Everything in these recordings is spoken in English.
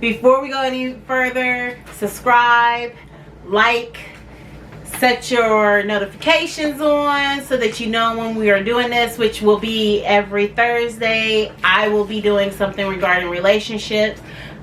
before we go any further, subscribe, like, set your notifications on so that you know when we are doing this, which will be every Thursday. I will be doing something regarding relationships.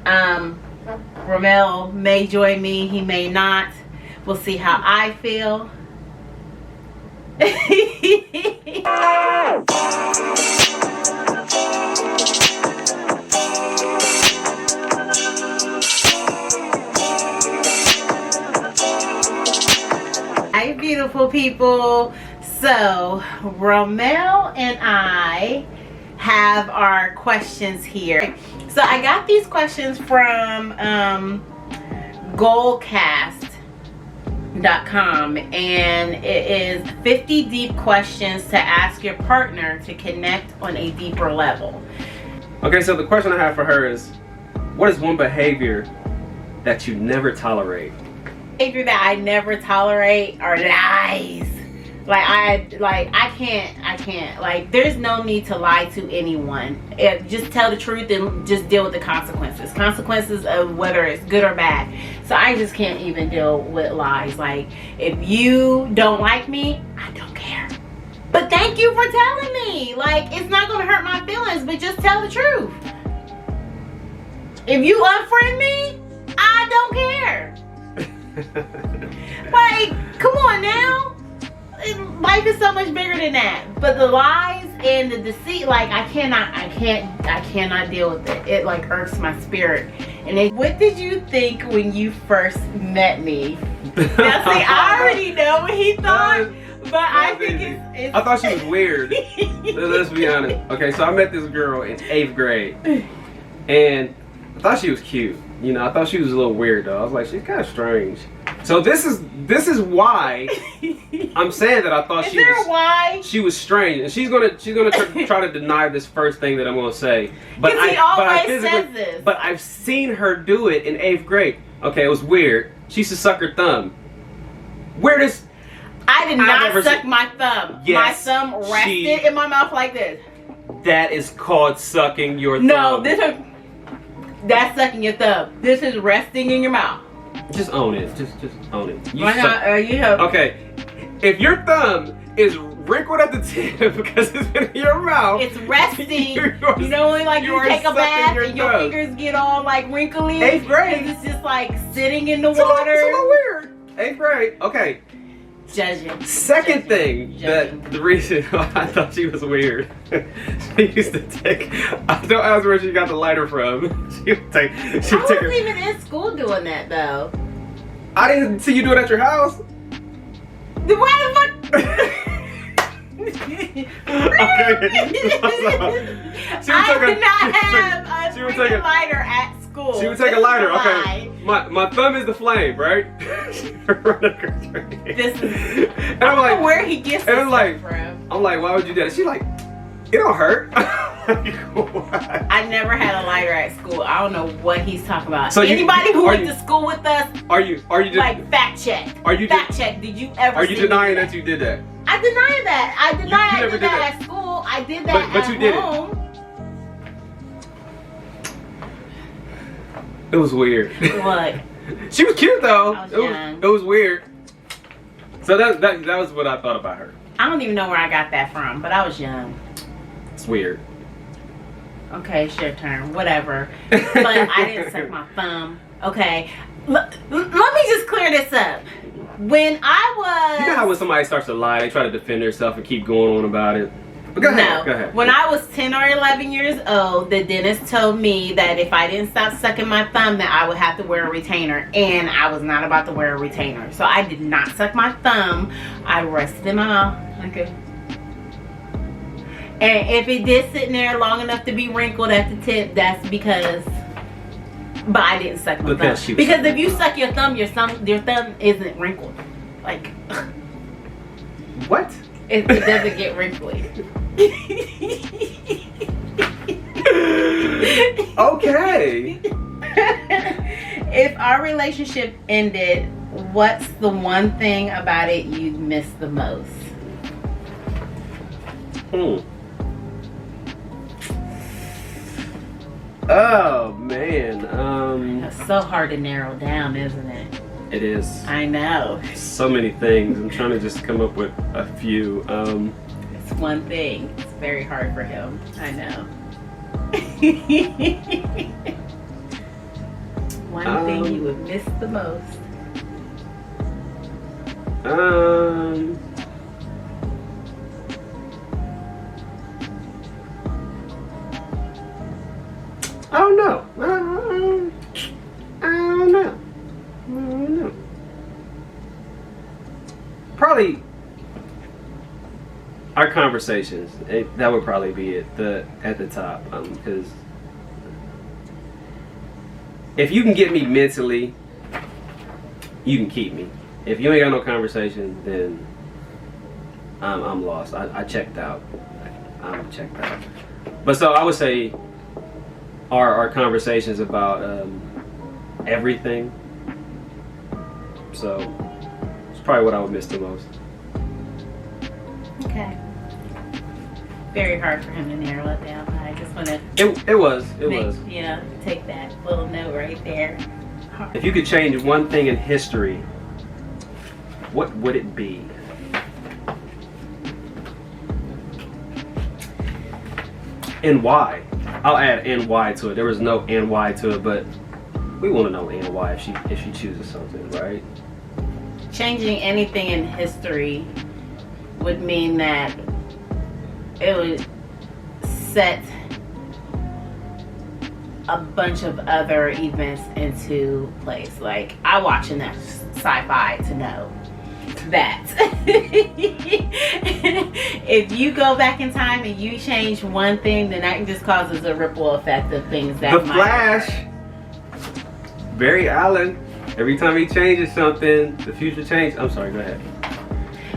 Romel may join me, he may not. We'll see how I feel. Hi, beautiful people. So Romel and I have our questions here. So I got these questions from goalcast.com, and it is 50 deep questions to ask your partner to connect on a deeper level. Okay, so the question I have for her is, what is one behavior that you never tolerate? Behavior that I never tolerate are lies. I can't. Like, there's no need to lie to anyone. Just tell the truth and just deal with the consequences. Consequences of whether it's good or bad. So I just can't even deal with lies. Like, if you don't like me, I don't care. But thank you for telling me. Like, it's not gonna hurt my feelings, but just tell the truth. If you unfriend me, I don't care. Like, come on now. Life is so much bigger than that. But the lies and the deceit, like, I cannot deal with it. It like irks my spirit. And what did you think when you first met me? Now see, I already know what he thought, but I think it's I thought she was weird. Let's be honest. Okay, so I met this girl in 8th grade, and I thought she was cute. You know, I thought she was a little weird though. I was like, she's kind of strange. So this is why I'm saying that I thought she was strange, and she's gonna try to deny this first thing that I'm gonna say. But he always says this. But I've seen her do it in 8th grade. Okay, it was weird. She used to suck her thumb. Weirdest. I did not suck my thumb. Yes, my thumb rested in my mouth like this. That is called sucking your thumb. No, that's sucking your thumb. This is resting in your mouth. Just own it. Just own it. Why not? Okay. If your thumb is wrinkled at the tip because it's in your mouth, it's resting. You know, when like you take a bath and your fingers get all like wrinkly. 8th grade. It's just like sitting in the water. It's a little weird. 8th grade. Okay. Judging. Second thing, that the reason I thought she was weird, she used to take. Don't ask where she got the lighter from. She would take. I wasn't even in school doing that though. I didn't see you do it at your house. Then why the fuck? Okay. I did not have a lighter at school. She would take a lighter. Okay. My thumb is the flame, right? This is. And I'm like, where he gets this from. I'm like, why would you do that? She's like, it don't hurt. I never had a lighter at school. I don't know what he's talking about. So anybody who went to school with us, are you like fact check? Fact check? Did you ever? Are you denying that you did that? I deny that. I deny I did that at school. I did that but you did home. It was weird. What? She was cute though. It was weird. So that was what I thought about her. I don't even know where I got that from, but I was young. It's weird. Okay, it's your turn. Whatever. But I didn't suck my thumb. Okay. Let me just clear this up. When I was... You know how when somebody starts to lie, they try to defend themselves and keep going on about it? But go ahead. Go ahead. When I was 10 or 11 years old, the dentist told me that if I didn't stop sucking my thumb, that I would have to wear a retainer. And I was not about to wear a retainer. So I did not suck my thumb. I rested in my mouth. Okay. And if it did sit in there long enough to be wrinkled at the tip, that's because... But I didn't suck my thumb. Because if you suck your thumb isn't wrinkled. Like... What? It doesn't get wrinkly. Okay. If our relationship ended, what's the one thing about it you miss the most? Oh man. It's so hard to narrow down, isn't it? It is. I know. So many things. I'm trying to just come up with a few. It's one thing. It's very hard for him. I know. One thing you would miss the most. I don't know. I don't know. Probably our conversations. That would probably be it. At the top, because if you can get me mentally, you can keep me. If you ain't got no conversation, then I'm lost. I checked out. I'm checked out. But so I would say our conversations about everything. So it's probably what I would miss the most. Okay. Very hard for him to narrow it down. I just want to. It was. You know, take that little note right there. If you could change one thing in history, what would it be? And why? I'll add and why to it. There was no and why to it, but we want to know and why if she chooses something, right? Changing anything in history would mean that it would set a bunch of other events into place. Like, I watch enough sci-fi to know that if you go back in time and you change one thing, then that just causes a ripple effect of things that The Flash, Barry Allen, every time he changes something, the future changes. I'm sorry, go ahead.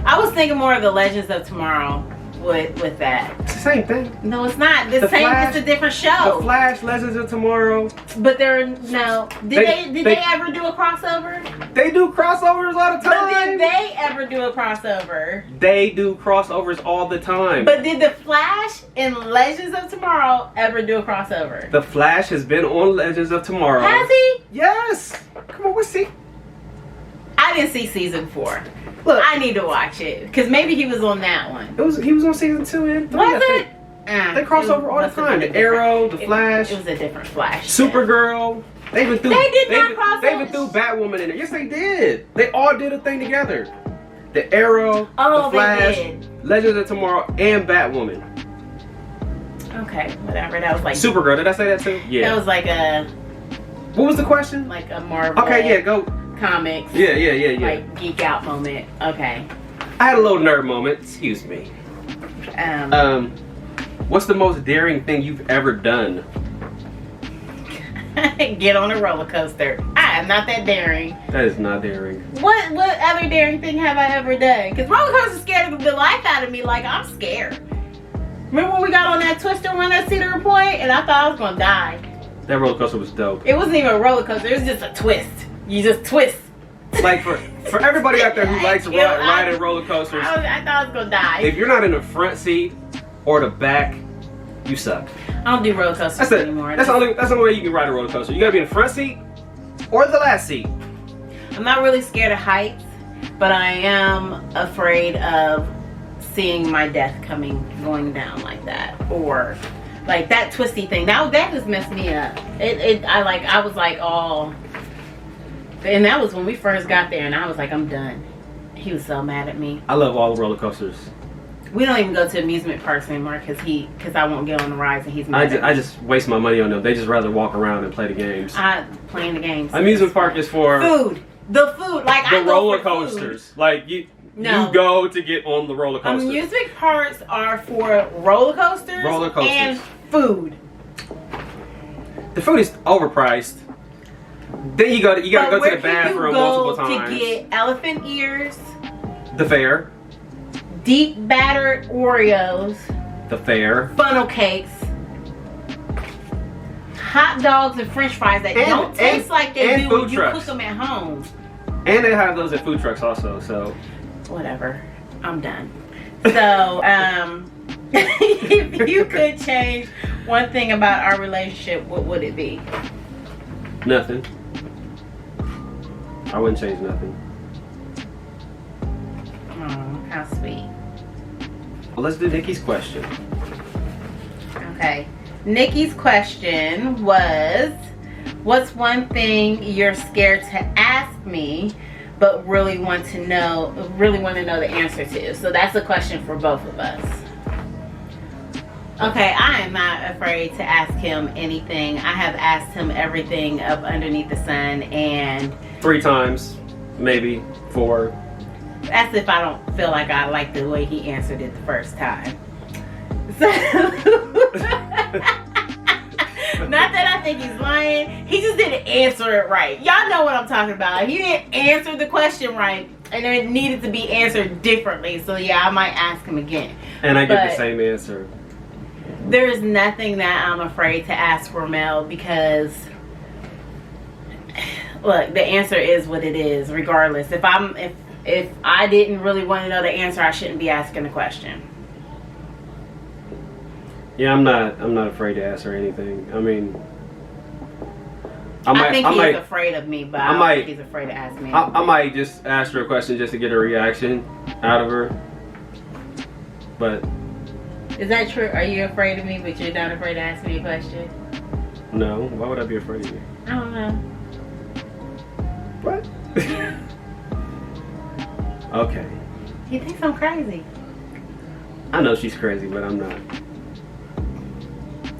I was thinking more of the Legends of Tomorrow with that. It's the same thing. No, it's not. The same. Flash, it's a different show. The Flash, Legends of Tomorrow. But they're no. Did they ever do a crossover? They do crossovers all the time. But did they ever do a crossover? They do crossovers all the time. But did the Flash and Legends of Tomorrow ever do a crossover? The Flash has been on Legends of Tomorrow. Has he? Yes. Come on, we'll see. I didn't see season 4. Look, I need to watch it because maybe he was on that one. he was on season 2 and 3. Was it? They cross over all the time. The Arrow, the Flash. It was a different Flash. Supergirl. They even threw cross Batwoman in there. Yes, they did. They all did a thing together. The Arrow, the Flash, Legends of Tomorrow, and Batwoman. Okay, whatever. That was like Supergirl. Did I say that too? Yeah. That was like a. What was the question? Like a Marvel. Okay, yeah, go. Comics. Yeah. Like geek out moment. Okay. I had a little nerd moment. Excuse me. What's the most daring thing you've ever done? Get on a roller coaster. I am not that daring. That is not daring. What other daring thing have I ever done? Because roller coasters scared the life out of me. Like, I'm scared. Remember when we got on that twister one at Cedar Point and I thought I was gonna die? That roller coaster was dope. It wasn't even a roller coaster. It was just a twist. You just twist. Like for everybody out there who likes riding roller coasters, I thought I was gonna die. if you're not in the front seat or the back, you suck. I don't do roller coasters anymore. That's the only way you can ride a roller coaster. You gotta be in the front seat or the last seat. I'm not really scared of heights, but I am afraid of seeing my death going down like that, or like that twisty thing. That just messed me up. I was like, oh. And that was when we first got there, and I was like, I'm done. He was so mad at me. I love all the roller coasters. We don't even go to amusement parks anymore because I won't get on the rides and he's mad. I just waste my money on them. They just rather walk around and play the games. Playing the games. Amusement park is for food. The food, like the I go roller for coasters. Food. Like you go to get on the roller coaster. Amusement parks are for roller coasters. And food. The food is overpriced. Then you gotta go to the bathroom multiple times. To get elephant ears. The fair. Deep battered Oreos. The fair. Funnel cakes. Hot dogs and French fries that don't taste like they do when you cook them at home. And they have those at food trucks also. So whatever. I'm done. So if you could change one thing about our relationship, what would it be? Nothing. I wouldn't change nothing. Oh, how sweet. Well, let's do Nikki's question. Okay. Nikki's question was, what's one thing you're scared to ask me but really want to know the answer to? So that's a question for both of us. Okay, I am not afraid to ask him anything. I have asked him everything up underneath the sun, and 3 times, maybe 4. that's if I don't feel like I like the way he answered it the first time. So not that I think he's lying. He just didn't answer it right. Y'all know what I'm talking about. He didn't answer the question right, and it needed to be answered differently. So yeah, I might ask him again. And I get the same answer. There is nothing that I'm afraid to ask Romel, because look, the answer is what it is, regardless. If I didn't really want to know the answer, I shouldn't be asking the question. Yeah, I'm not afraid to ask her anything. I mean, I think he's afraid of me, but I don't think he's afraid to ask me. I might just ask her a question just to get a reaction out of her. But is that true? Are you afraid of me, but you're not afraid to ask me a question? No. Why would I be afraid of you? I don't know. What? Okay. He thinks I'm crazy. I know she's crazy, but I'm not.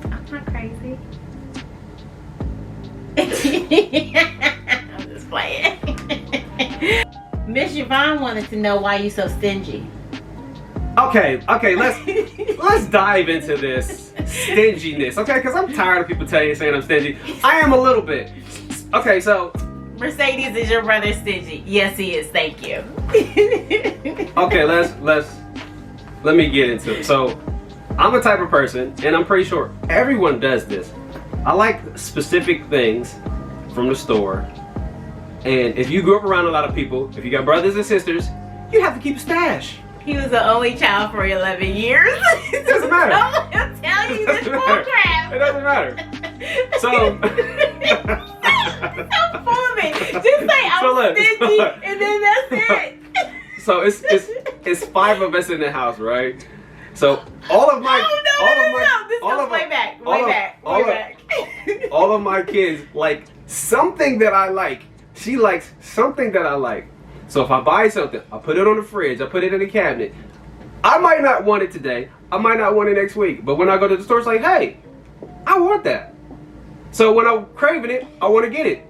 I'm not crazy. I'm just playing. Miss Yvonne wanted to know why you so stingy. Okay, let's dive into this stinginess, okay? Because I'm tired of people saying I'm stingy. I am a little bit. Okay, so Mercedes, is your brother stingy? Yes, he is. Thank you. Okay, let me get into it. So, I'm a type of person, and I'm pretty sure everyone does this. I like specific things from the store, and if you grew up around a lot of people, if you got brothers and sisters, you have to keep a stash. He was the only child for 11 years. It doesn't matter. He'll tell you this bullcrap. It doesn't matter. So, Don't fool me. Just say I'm stingy, and then that's it. So it's 5 of us in the house, right? So all of my This goes way back. all of my kids like something that I like. She likes something that I like. So if I buy something, I put it on the fridge, I put it in the cabinet. I might not want it today, I might not want it next week, but when I go to the store, it's like, hey, I want that. So when I'm craving it, I want to get it.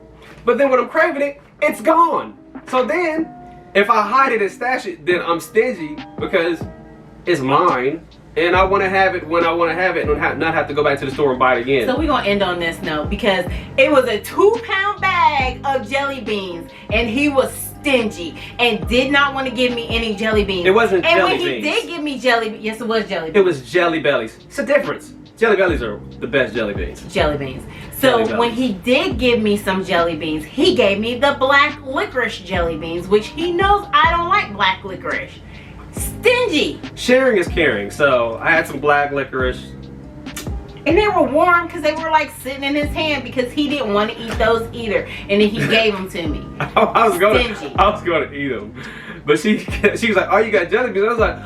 But then when I'm craving it, it's gone. So then, if I hide it and stash it, then I'm stingy because it's mine. And I want to have it when I want to have it and not have to go back to the store and buy it again. So we're going to end on this note, because it was a 2-pound bag of jelly beans, and he was stingy and did not want to give me any jelly beans. It wasn't jelly beans. And when he did give me jelly beans, yes, it was jelly beans. It was Jelly Bellies. It's a difference. Jelly Bellies are the best jelly beans. Jelly beans. So when he did give me some jelly beans, he gave me the black licorice jelly beans, which he knows I don't like black licorice. Stingy. Sharing is caring. So I had some black licorice. And they were warm because they were like sitting in his hand, because he didn't want to eat those either. And then he gave them to me. I was going to eat them. But she was like, oh, you got jelly beans? I was like,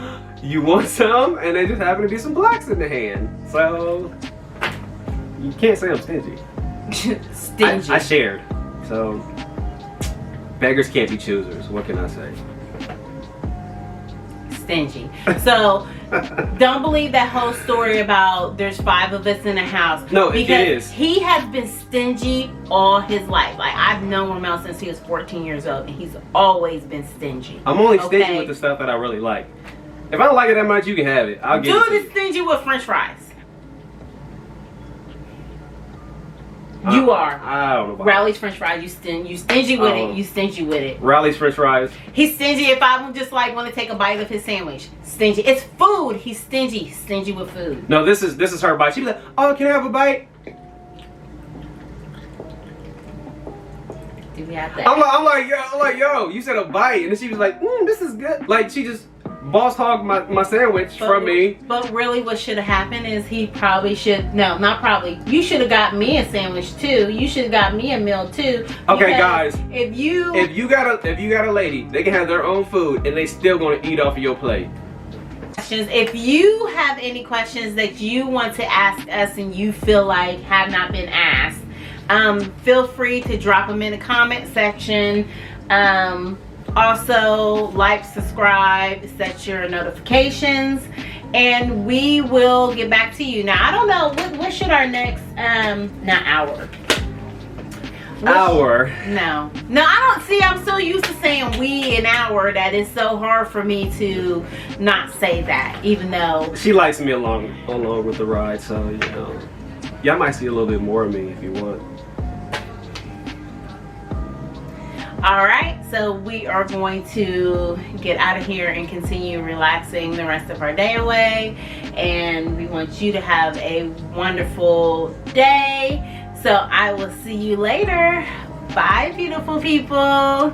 you want some? And they just happen to be some blacks in the hand. So you can't say I'm stingy. Stingy. I shared. So beggars can't be choosers. What can I say? Stingy. So don't believe that whole story about there's 5 of us in the house. No, because it is. He has been stingy all his life. Like, I've known Romel since he was 14 years old, and he's always been stingy. I'm only stingy with the stuff that I really like. If I don't like it that much, you can have it. I'll give it to you. Dude is stingy with French fries. You are. I don't know about Rally's French fries. You stingy with it. You stingy with it. Rally's French fries. He's stingy if I just like want to take a bite of his sandwich. Stingy. It's food. He's stingy. Stingy with food. No, this is her bite. She's like, oh, can I have a bite? Do we have that? I'm like, yo, you said a bite, and then she was like, this is good. Like, she just boss hog my sandwich from me. But really what should have happened is he probably should, no, not probably, you should have got me a sandwich too. You should have got me a meal too. Okay, guys, if you got a lady, they can have their own food and they still gonna eat off of your plate. If you have any questions that you want to ask us and you feel like have not been asked, feel free to drop them in the comment section. Also, like, subscribe, set your notifications, and we will get back to you. Now, I don't know, what should our next, not hour. Hour? No, I don't see, I'm so used to saying we an hour that it's so hard for me to not say that, even though. She likes me along with the ride, so, you know, y'all might see a little bit more of me if you want. Alright, so we are going to get out of here and continue relaxing the rest of our day away. And we want you to have a wonderful day. So I will see you later. Bye, beautiful people.